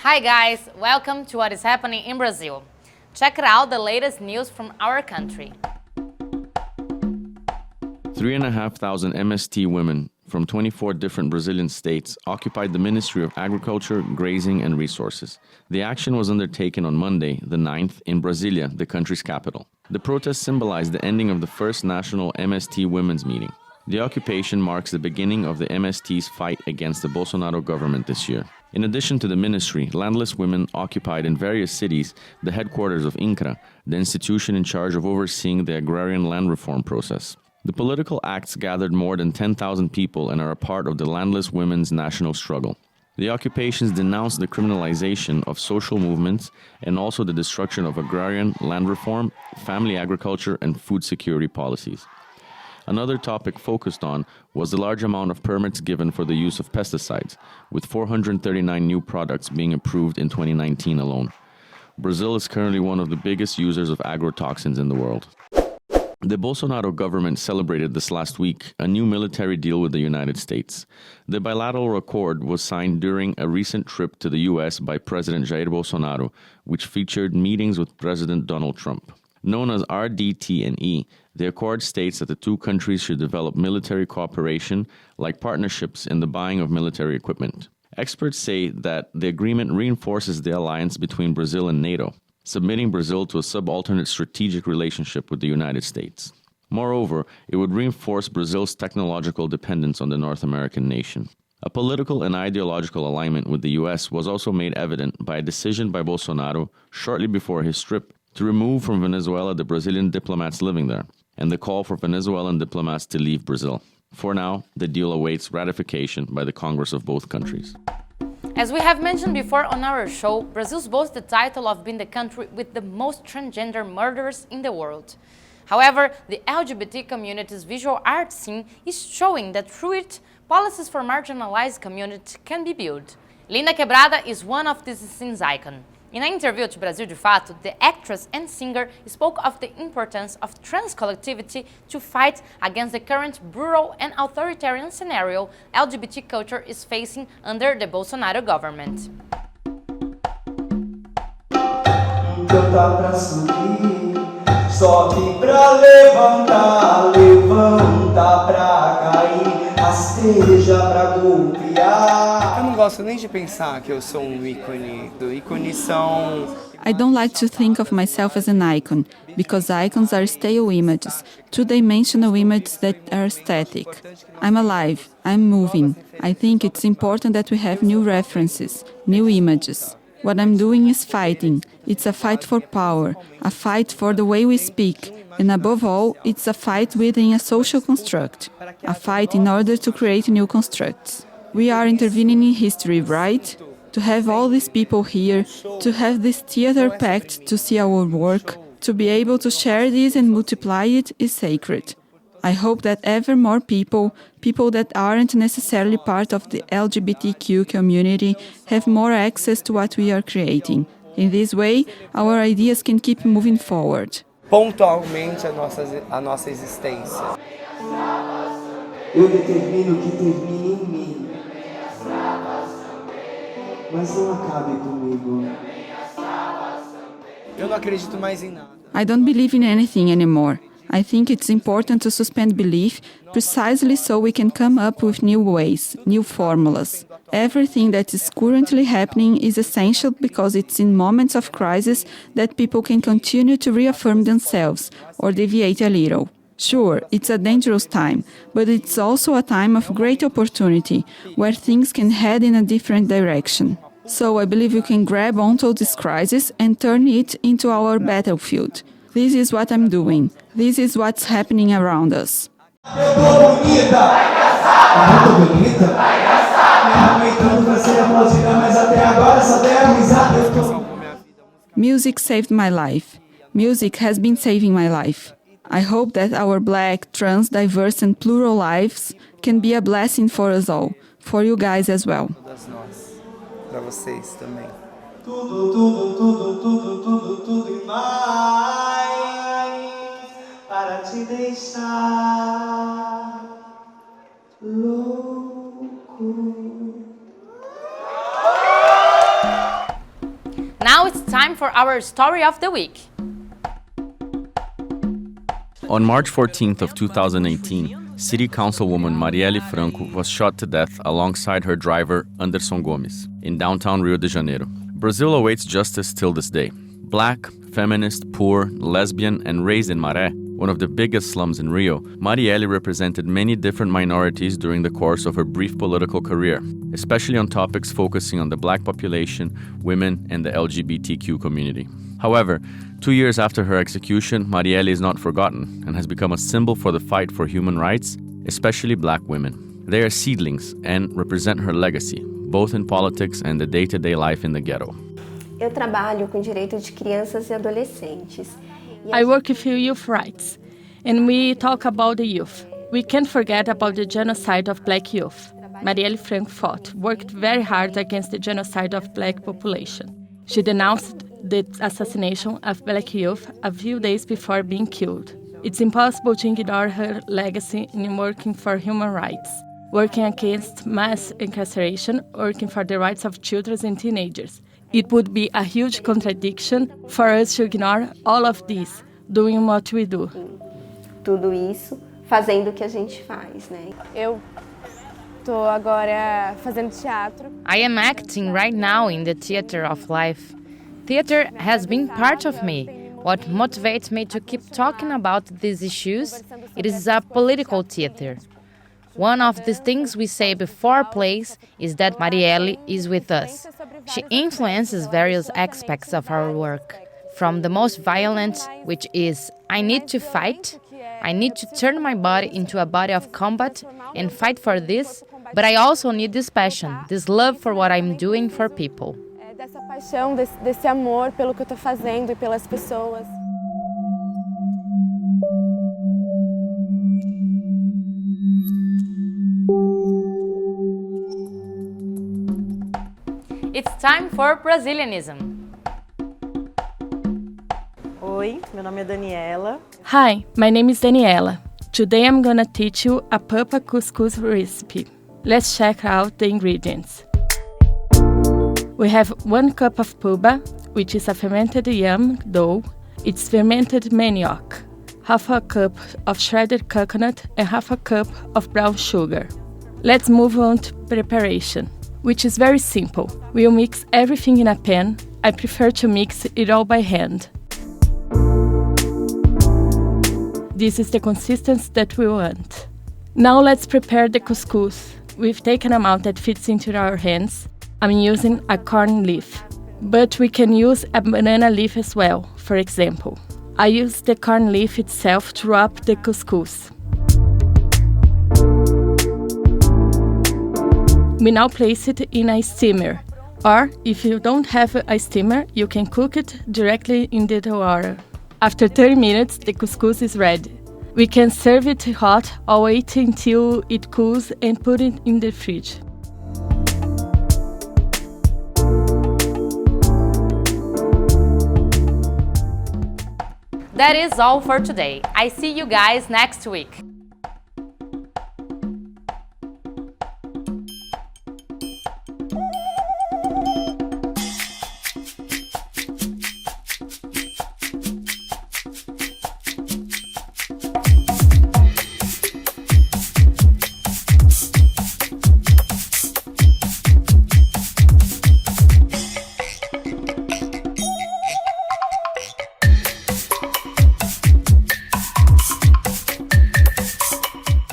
Hi guys, welcome to what is happening in Brazil. Check out the latest news from our country. 3,500 MST women from 24 different Brazilian states occupied the Ministry of Agriculture, Grazing and Resources. The action was undertaken on Monday, the 9th, in Brasilia, the country's capital. The protest symbolized the ending of the first national MST women's meeting. The occupation marks the beginning of the MST's fight against the Bolsonaro government this year. In addition to the ministry, landless women occupied in various cities the headquarters of INCRA, the institution in charge of overseeing the agrarian land reform process. The political acts gathered more than 10,000 people and are a part of the landless women's national struggle. The occupations denounced the criminalization of social movements and also the destruction of agrarian land reform, family agriculture, and food security policies. Another topic focused on was the large amount of permits given for the use of pesticides, with 439 new products being approved in 2019 alone. Brazil is currently one of the biggest users of agrotoxins in the world. The Bolsonaro government celebrated this last week a new military deal with the United States. The bilateral accord was signed during a recent trip to the U.S. by President Jair Bolsonaro, which featured meetings with President Donald Trump. Known as RDT&E, the accord states that the two countries should develop military cooperation, like partnerships in the buying of military equipment. Experts say that the agreement reinforces the alliance between Brazil and NATO, submitting Brazil to a subalternate strategic relationship with the United States. Moreover, it would reinforce Brazil's technological dependence on the North American nation. A political and ideological alignment with the U.S. was also made evident by a decision by Bolsonaro shortly before his trip to remove from Venezuela the Brazilian diplomats living there, and the call for Venezuelan diplomats to leave Brazil. For now, the deal awaits ratification by the Congress of both countries. As we have mentioned before on our show, Brazil boasts the title of being the country with the most transgender murders in the world. However, the LGBT community's visual art scene is showing that through it, policies for marginalized communities can be built. Linn da Quebrada is one of these scenes icons. In an interview to Brasil de Fato, the actress and singer spoke of the importance of trans collectivity to fight against the current brutal and authoritarian scenario LGBT culture is facing under the Bolsonaro government. Sobe pra levantar, levanta pra cair, rasteja pra golpear. Eu não gosto nem de pensar que eu sou ícone. Ícones são... I don't like to think of myself as an icon, because icons are stale images, two-dimensional images that are static. I'm alive, I'm moving. I think it's important that we have new references, new images. What I'm doing is fighting. It's a fight for power, a fight for the way we speak, and above all, it's a fight within a social construct, a fight in order to create new constructs. We are intervening in history, right? To have all these people here, to have this theater packed to see our work, to be able to share this and multiply it is sacred. I hope that ever more people that aren't necessarily part of the LGBTQ community, have more access to what we are creating. In this way, our ideas can keep moving forward. Pontualmente a nossa existência. Eu determino que termine em mim, mas não acabe comigo. Eu não acredito mais em nada. I don't believe in anything anymore. I think it's important to suspend belief precisely so we can come up with new ways, new formulas. Everything that is currently happening is essential because it's in moments of crisis that people can continue to reaffirm themselves or deviate a little. Sure, it's a dangerous time, but it's also a time of great opportunity where things can head in a different direction. So I believe we can grab onto this crisis and turn it into our battlefield. This is what I'm doing. This is what's happening around us. Music saved my life. Music has been saving my life. I hope that our Black, trans, diverse and plural lives can be a blessing for us all, for you guys as well. Para vocês também. Tudo e mais para te deixar louco. time for our story of the week. On March 14th of 2018, City Councilwoman Marielle Franco was shot to death alongside her driver Anderson Gomes in downtown Rio de Janeiro. Brazil awaits justice till this day. Black, feminist, poor, lesbian, and raised in Maré, one of the biggest slums in Rio, Marielle represented many different minorities during the course of her brief political career, especially on topics focusing on the black population, women, and the LGBTQ community. However, 2 years after her execution, Marielle is not forgotten and has become a symbol for the fight for human rights, especially black women. They are seedlings and represent her legacy, both in politics and the day-to-day life in the ghetto. Eu trabalho com direito de crianças e adolescentes. I work with youth rights, and we talk about the youth. We can't forget about the genocide of black youth. Marielle Franco worked very hard against the genocide of black population. She denounced the assassination of black youth a few days before being killed. It's impossible to ignore her legacy in working for human rights, working against mass incarceration, working for the rights of children and teenagers. It would be a huge contradiction for us to ignore all of this, doing what we do. Tudo isso fazendo o que a gente faz, né? Eu tô agora fazendo teatro. I am acting right now in the theater of life. Theater has been part of me. What motivates me to keep talking about these issues? It is a political theater. One of the things we say before plays is that Marielle is with us. She influences various aspects of our work, from the most violent, which is, I need to fight, I need to turn my body into a body of combat and fight for this, but I also need this passion, this love for what I'm doing for people. Dessa paixão, desse amor pelo que eu tô fazendo e pelas pessoas. It's time for Brazilianism. Oi, meu nome é Daniela. Hi, my name is Daniela. Today I'm gonna teach you a papa couscous recipe. Let's check out the ingredients. We have 1 cup of puba, which is a fermented yam dough. It's fermented manioc. Half a cup of shredded coconut and half a cup of brown sugar. Let's move on to preparation, which is very simple. We'll mix everything in a pan. I prefer to mix it all by hand. This is the consistency that we want. Now let's prepare the couscous. We've taken an amount that fits into our hands. I'm using a corn leaf, but we can use a banana leaf as well, for example. I use the corn leaf itself to wrap the couscous. We now place it in a steamer, or if you don't have a steamer, you can cook it directly in the water. After 30 minutes, the couscous is ready. We can serve it hot or wait until it cools and put it in the fridge. That is all for today. I see you guys next week.